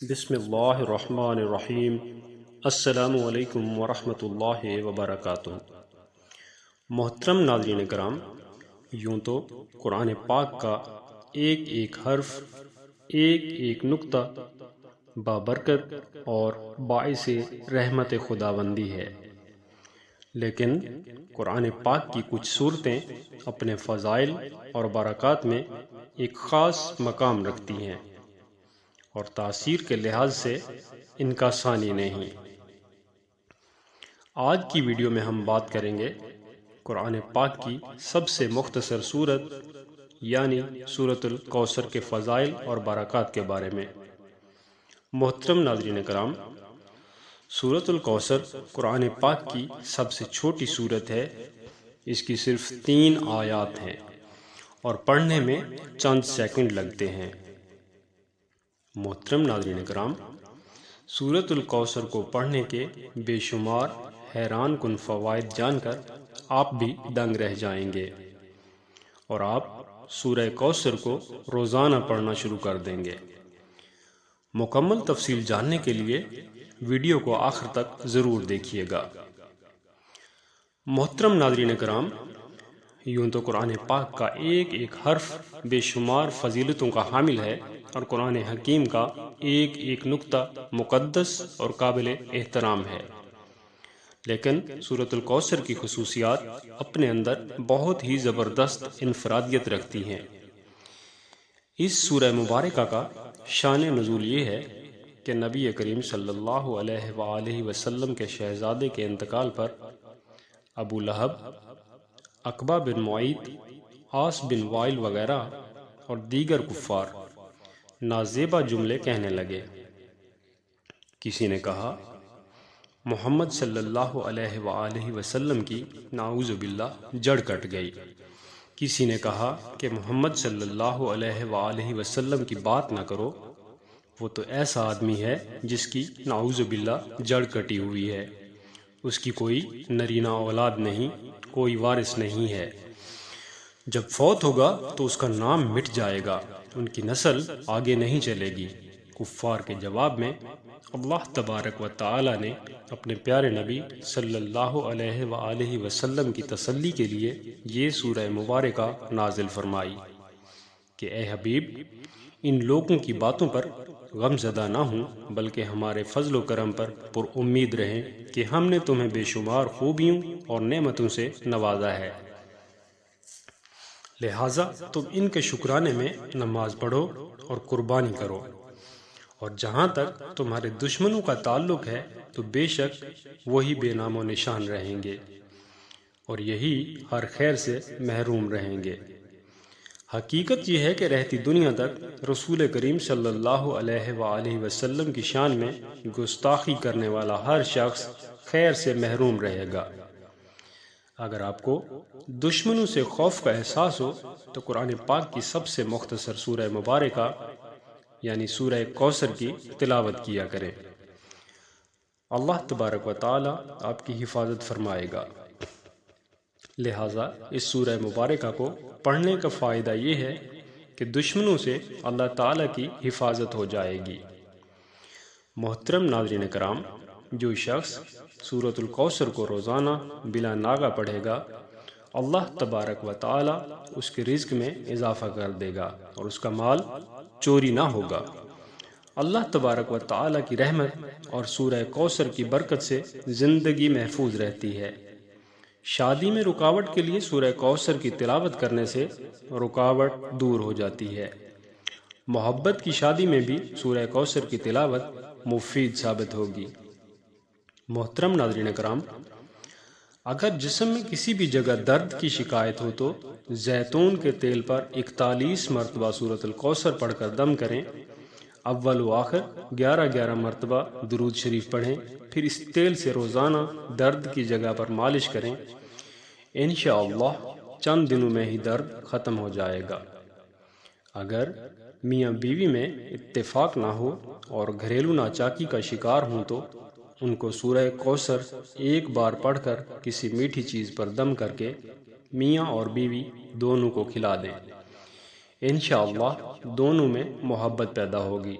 بسم اللہ الرحمن الرحیم۔ السلام علیکم ورحمۃ اللہ وبرکاتہ۔ محترم ناظرین کرام، یوں تو قرآن پاک کا ایک ایک حرف، ایک ایک نقطہ بابرکت اور باعث رحمت خداوندی ہے، لیکن قرآن پاک کی کچھ صورتیں اپنے فضائل اور برکات میں ایک خاص مقام رکھتی ہیں اور تاثیر کے لحاظ سے ان کا ثانی نہیں۔ آج کی ویڈیو میں ہم بات کریں گے قرآن پاک کی سب سے مختصر سورت یعنی سورۃ الکوثر کے فضائل اور برکات کے بارے میں۔ محترم ناظرین کرام، سورۃ الکوثر قرآن پاک کی سب سے چھوٹی سورت ہے۔ اس کی صرف 3 آیات ہیں اور پڑھنے میں چند سیکنڈ لگتے ہیں۔ محترم ناظرین کرام، سورۃ الکوثر کو پڑھنے کے بے شمار حیران کن فوائد جان کر آپ بھی دنگ رہ جائیں گے اور آپ سورہ کوثر کو روزانہ پڑھنا شروع کر دیں گے۔ مکمل تفصیل جاننے کے لیے ویڈیو کو آخر تک ضرور دیکھیے گا۔ محترم ناظرین کرام، یوں تو قرآن پاک کا ایک ایک حرف بے شمار فضیلتوں کا حامل ہے اور قرآن حکیم کا ایک ایک نقطہ مقدس اور قابل احترام ہے، لیکن سورۃ الکوثر کی خصوصیات اپنے اندر بہت ہی زبردست انفرادیت رکھتی ہیں۔ اس سورہ مبارکہ کا شان نزول یہ ہے کہ نبی کریم صلی اللہ علیہ وآلہ وسلم کے شہزادے کے انتقال پر ابو لہب، عقبہ بن معیط، عاص بن وائل وغیرہ اور دیگر کفار نازیبا جملے کہنے لگے۔ کسی نے کہا محمد صلی اللہ علیہ وآلہ وسلم کی نعوذ باللہ جڑ کٹ گئی۔ کسی نے کہا کہ محمد صلی اللہ علیہ وآلہ وسلم کی بات نہ کرو، وہ تو ایسا آدمی ہے جس کی نعوذ باللہ جڑ کٹی ہوئی ہے، اس کی کوئی نرینہ اولاد نہیں، کوئی وارث نہیں ہے، جب فوت ہوگا تو اس کا نام مٹ جائے گا، ان کی نسل آگے نہیں چلے گی۔ کفار کے جواب میں اللہ تبارک و تعالی نے اپنے پیارے نبی صلی اللہ علیہ وآلہ وسلم کی تسلی کے لیے یہ سورہ مبارکہ نازل فرمائی کہ اے حبیب، ان لوگوں کی باتوں پر غم زدہ نہ ہوں، بلکہ ہمارے فضل و کرم پر پر امید رہیں کہ ہم نے تمہیں بے شمار خوبیوں اور نعمتوں سے نوازا ہے، لہٰذا تم ان کے شکرانے میں نماز پڑھو اور قربانی کرو، اور جہاں تک تمہارے دشمنوں کا تعلق ہے تو بے شک وہی بے نام و نشان رہیں گے اور یہی ہر خیر سے محروم رہیں گے۔ حقیقت یہ ہے کہ رہتی دنیا تک رسول کریم صلی اللہ علیہ وآلہ وسلم کی شان میں گستاخی کرنے والا ہر شخص خیر سے محروم رہے گا۔ اگر آپ کو دشمنوں سے خوف کا احساس ہو تو قرآن پاک کی سب سے مختصر سورہ مبارکہ یعنی سورہ کوثر کی تلاوت کیا کریں، اللہ تبارک و تعالی آپ کی حفاظت فرمائے گا۔ لہٰذا اس سورہ مبارکہ کو پڑھنے کا فائدہ یہ ہے کہ دشمنوں سے اللہ تعالی کی حفاظت ہو جائے گی۔ محترم ناظرین کرام، جو شخص سورۃ الکوثر کو روزانہ بلا ناغہ پڑھے گا، اللہ تبارک و تعالی اس کے رزق میں اضافہ کر دے گا اور اس کا مال چوری نہ ہوگا۔ اللہ تبارک و تعالی کی رحمت اور سورہ کوثر کی برکت سے زندگی محفوظ رہتی ہے۔ شادی میں رکاوٹ کے لیے سورہ کوثر کی تلاوت کرنے سے رکاوٹ دور ہو جاتی ہے۔ محبت کی شادی میں بھی سورہ کوثر کی تلاوت مفید ثابت ہوگی۔ محترم ناظرین کرام، اگر جسم میں کسی بھی جگہ درد کی شکایت ہو تو زیتون کے تیل پر 41 مرتبہ سورۃ الکوثر پڑھ کر دم کریں، اول و آخر 11 مرتبہ درود شریف پڑھیں، پھر اس تیل سے روزانہ درد کی جگہ پر مالش کریں، انشاءاللہ چند دنوں میں ہی درد ختم ہو جائے گا۔ اگر میاں بیوی میں اتفاق نہ ہو اور گھریلو ناچاکی کا شکار ہوں تو ان کو سورہ کوثر ایک بار پڑھ کر کسی میٹھی چیز پر دم کر کے میاں اور بیوی دونوں کو کھلا دیں، انشاءاللہ دونوں میں محبت پیدا ہوگی۔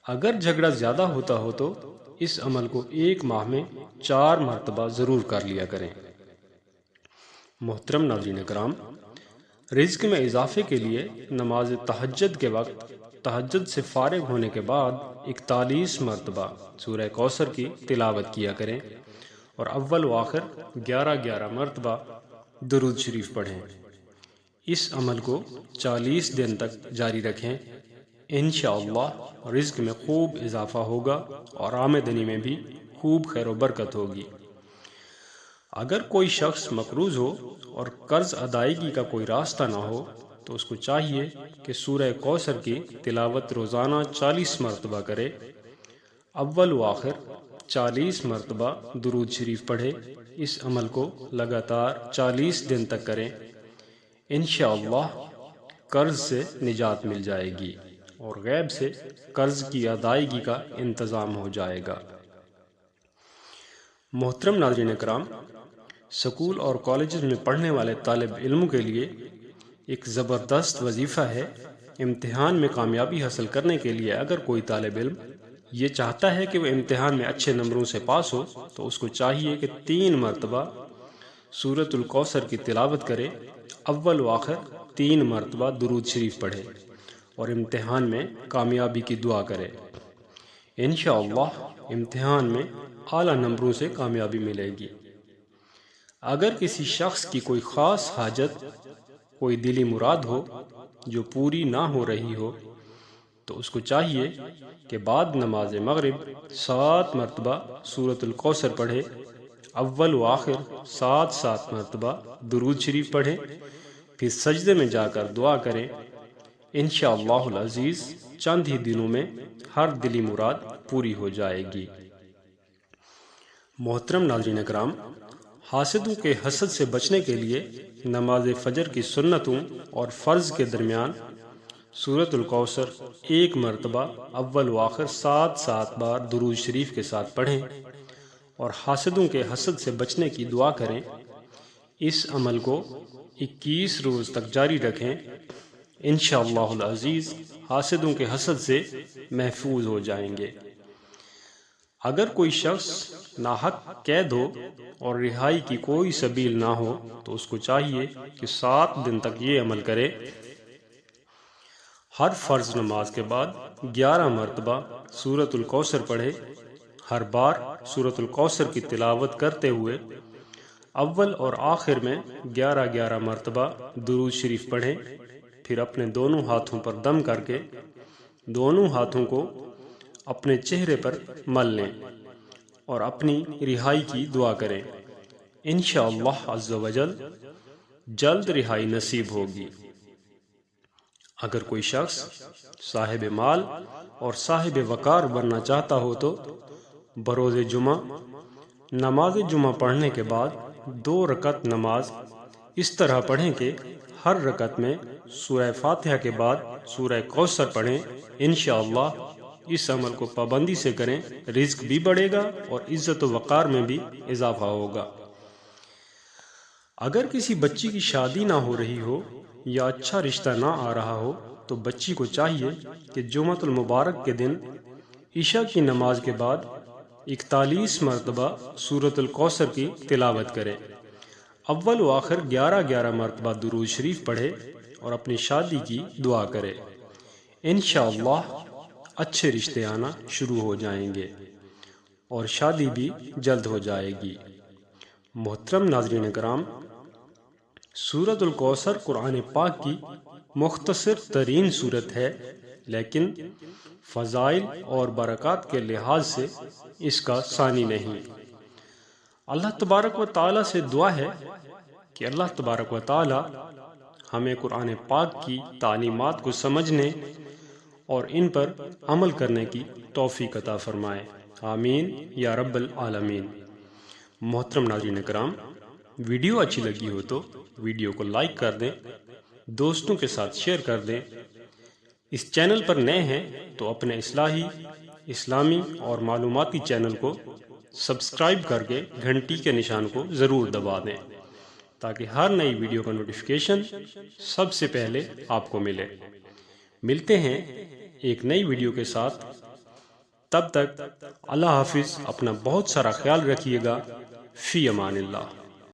اگر جھگڑا زیادہ ہوتا ہو تو اس عمل کو ایک ماہ میں 4 مرتبہ ضرور کر لیا کریں۔ محترم ناظرین کرام، رزق میں اضافے کے لیے نماز تہجد کے وقت تہجد سے فارغ ہونے کے بعد 41 مرتبہ سورہ کوثر کی تلاوت کیا کریں اور اول و آخر 11 مرتبہ درود شریف پڑھیں۔ اس عمل کو 40 دن تک جاری رکھیں۔ انشاءاللہ رزق میں خوب اضافہ ہوگا اور آمدنی میں بھی خوب خیر و برکت ہوگی۔ اگر کوئی شخص مقروض ہو اور قرض ادائیگی کا کوئی راستہ نہ ہو تو اس کو چاہیے کہ سورہ کوثر کی تلاوت روزانہ 40 مرتبہ کرے، اول و آخر 40 مرتبہ درود شریف پڑھے۔ اس عمل کو لگاتار 40 دن تک کریں۔ انشاءاللہ قرض سے نجات مل جائے گی اور غیب سے قرض کی ادائیگی کا انتظام ہو جائے گا۔ محترم ناظرین کرام، سکول اور کالجز میں پڑھنے والے طالب علموں کے لیے ایک زبردست وظیفہ ہے۔ امتحان میں کامیابی حاصل کرنے کے لیے اگر کوئی طالب علم یہ چاہتا ہے کہ وہ امتحان میں اچھے نمبروں سے پاس ہو تو اس کو چاہیے کہ 3 مرتبہ سورۃ الکوثر کی تلاوت کرے، اول و آخر 3 مرتبہ درود شریف پڑھے اور امتحان میں کامیابی کی دعا کرے۔ انشاءاللہ امتحان میں اعلیٰ نمبروں سے کامیابی ملے گی۔ اگر کسی شخص کی کوئی خاص حاجت، کوئی دلی مراد ہو جو پوری نہ ہو رہی ہو تو اس کو چاہیے کہ بعد نماز مغرب 7 مرتبہ سورۃ الکوثر پڑھے، اول و آخر 7 مرتبہ درود شریف پڑھیں، پھر سجدے میں جا کر دعا کریں۔ انشاءاللہ العزیز چند ہی دنوں میں ہر دلی مراد پوری ہو جائے گی۔ محترم ناظرین کرام، حاسدوں کے حسد سے بچنے کے لیے نماز فجر کی سنتوں اور فرض کے درمیان سورۃ الکوثر 1 مرتبہ اول و آخر 7 بار درود شریف کے ساتھ پڑھیں اور حاسدوں کے حسد سے بچنے کی دعا کریں۔ اس عمل کو 21 روز تک جاری رکھیں۔ انشاءاللہ العزیز حاسدوں کے حسد سے محفوظ ہو جائیں گے۔ اگر کوئی شخص ناحق قید ہو اور رہائی کی کوئی سبیل نہ ہو تو اس کو چاہیے کہ 7 دن تک یہ عمل کرے۔ ہر فرض نماز کے بعد 11 مرتبہ سورۃ الکوثر پڑھے۔ ہر بار سورۃ الکوثر کی تلاوت کرتے ہوئے اول اور آخر میں 11 مرتبہ درود شریف پڑھیں، پھر اپنے دونوں ہاتھوں پر دم کر کے دونوں ہاتھوں کو اپنے چہرے پر مل لیں اور اپنی رہائی کی دعا کریں۔ انشاءاللہ عز و جل جلد رہائی نصیب ہوگی۔ اگر کوئی شخص صاحب مال اور صاحب وقار بننا چاہتا ہو تو بروز جمعہ نماز جمعہ پڑھنے کے بعد 2 رکعت نماز اس طرح پڑھیں کہ ہر رکعت میں سورہ فاتحہ کے بعد سورہ کوثر پڑھیں۔ انشاءاللہ اس عمل کو پابندی سے کریں، رزق بھی بڑھے گا اور عزت و وقار میں بھی اضافہ ہوگا۔ اگر کسی بچی کی شادی نہ ہو رہی ہو یا اچھا رشتہ نہ آ رہا ہو تو بچی کو چاہیے کہ جمعۃ المبارک کے دن عشاء کی نماز کے بعد 41 مرتبہ سورۃ الکوثر کی تلاوت کرے، اول و آخر 11 مرتبہ درود شریف پڑھے اور اپنی شادی کی دعا کرے۔ انشاءاللہ اچھے رشتے آنا شروع ہو جائیں گے اور شادی بھی جلد ہو جائے گی۔ محترم ناظرین کرام، سورۃ الکوثر قرآن پاک کی مختصر ترین سورت ہے، لیکن فضائل اور برکات کے لحاظ سے اس کا ثانی نہیں۔ اللہ تبارک و تعالیٰ سے دعا ہے کہ اللہ تبارک و تعالیٰ ہمیں قرآن پاک کی تعلیمات کو سمجھنے اور ان پر عمل کرنے کی توفیق عطا فرمائے، آمین یا رب العالمین۔ محترم ناظرین کرام، ویڈیو اچھی لگی ہو تو ویڈیو کو لائک کر دیں، دوستوں کے ساتھ شیئر کر دیں۔ اس چینل پر نئے ہیں تو اپنے اصلاحی، اسلامی اور معلوماتی چینل کو سبسکرائب کر کے گھنٹی کے نشان کو ضرور دبا دیں تاکہ ہر نئی ویڈیو کا نوٹیفیکیشن سب سے پہلے آپ کو ملے۔ ملتے ہیں ایک نئی ویڈیو کے ساتھ، تب تک اللہ حافظ، اپنا بہت سارا خیال رکھیے گا۔ فی امان اللہ۔